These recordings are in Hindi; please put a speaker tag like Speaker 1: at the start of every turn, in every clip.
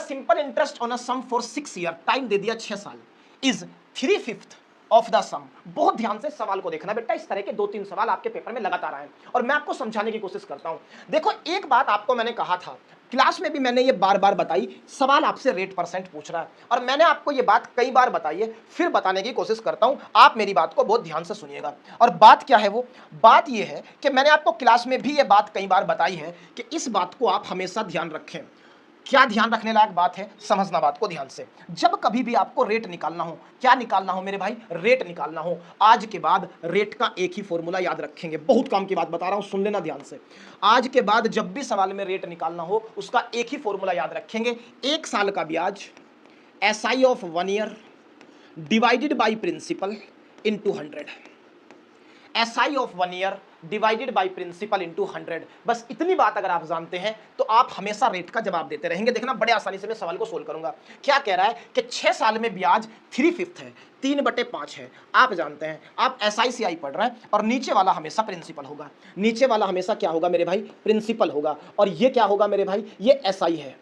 Speaker 1: Simple interest on a sum for 6 year, time दे दिया 6 साल, इज 3/5 ऑफ द सम। बहुत ध्यान से सवाल को देखना बेटा, इस तरह के 2-3 सवाल आपके पेपर में लगातार आए और मैं आपको समझाने की कोशिश करता हूं। देखो, एक बात आपको मैंने कहा था, क्लास में भी मैंने ये बार बार बताई, सवाल आपसे रेट परसेंट पूछ रहा है और मैंने आपको ये बात कई बार बताई है, फिर बताने की कोशिश करता हूं, आप मेरी बात को बहुत ध्यान से सुनिएगा। और बात क्या है, वो बात ये है कि मैंने आपको क्लास में भी ये बात कई बार बताई है कि इस बात को आप हमेशा ध्यान रखें। क्या ध्यान रखने लायक बात है, समझना बात को ध्यान से। जब कभी भी आपको रेट निकालना हो, क्या निकालना हो मेरे भाई, रेट निकालना हो, आज के बाद रेट का एक ही फॉर्मूला याद रखेंगे। बहुत काम की बात बता रहा हूं, सुन लेना ध्यान से। आज के बाद जब भी सवाल में रेट निकालना हो, उसका एक ही फॉर्मूला याद रखेंगे, 1 साल का ब्याज SI of 1 year divided by principal into 100। SI of 1 year divided by principal into 100। बस इतनी बात अगर आप जानते हैं तो आप हमेशा रेट का जवाब देते रहेंगे। देखना, बड़े आसानी से मैं सवाल को सोल्व करूंगा। क्या कह रहा है कि 6 साल में ब्याज 3/5 है, 3/5 है। आप जानते हैं, आप SICI पढ़ रहे हैं और नीचे वाला हमेशा प्रिंसिपल होगा। नीचे वाला हमेशा क्या होगा मेरे भाई, प्रिंसिपल होगा। और ये क्या होगा मेरे भाई, ये SI है,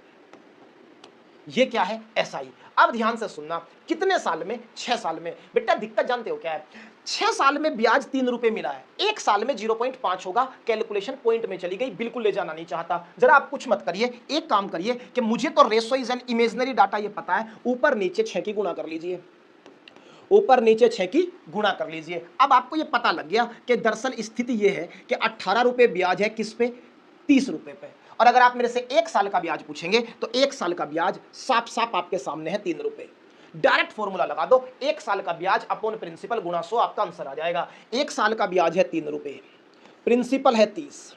Speaker 1: ये क्या है, SI। अब ध्यान से सुनना, कितने साल में, 6 साल में। बेटा दिक्कत जानते हो क्या है, 6 साल में ब्याज 3 रुपए मिला है, 1 साल में 0.5 होगा। कैलकुलेशन पॉइंट में चली गई, बिल्कुल ले जाना नहीं चाहता। जरा आप कुछ मत करिए, एक काम करिए कि मुझे तो ratio is an imaginary data ये पता है, ऊपर नीचे 6 की गुणा कर लीजिए, ऊपर नीचे 6 की गुणा कर लीजिए। अब आपको ये पता लग गया कि दरअसल स्थिति ये है कि 18 रुपए ब्याज है किस पे, 30 रुपए पे। और अगर आप मेरे से 1 साल का ब्याज पूछेंगे तो 1 साल का ब्याज साफ साफ आपके सामने है, 3 रुपए। डायरेक्ट फॉर्मूला लगा दो, 1 साल का ब्याज अपॉन प्रिंसिपल गुणा 100, आपका आंसर आ जाएगा। 1 साल का ब्याज है 3 रुपए, प्रिंसिपल है 30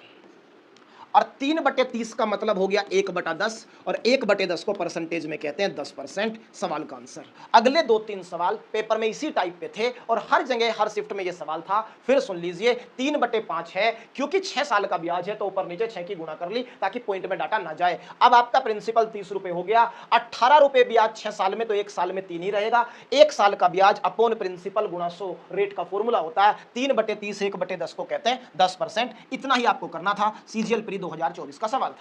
Speaker 1: और 3/30 का मतलब हो गया 1/10 और 1/10 को परसेंटेज में कहते हैं 10%। सवाल का आंसर। अगले 2-3 सवाल पेपर में इसी टाइप पे थे और हर जगह हर शिफ्ट में ये सवाल था। फिर सुन लीजिए, 3/5 है क्योंकि 6 साल का ब्याज है तो ऊपर नीचे 6 की गुणा कर ली ताकि पॉइंट में डाटा ना जाए। अब आपका प्रिंसिपल 30 रुपए हो गया, 18 रुपए ब्याज 6 साल में तो 1 साल में 3 ही रहेगा। 1 साल का ब्याज अपॉन प्रिंसिपल गुणा 100 रेट का फॉर्मूला होता है। 3/30 1/10 को कहते हैं 10%। इतना ही आपको करना था। CGL प्री 2024 का सवाल था।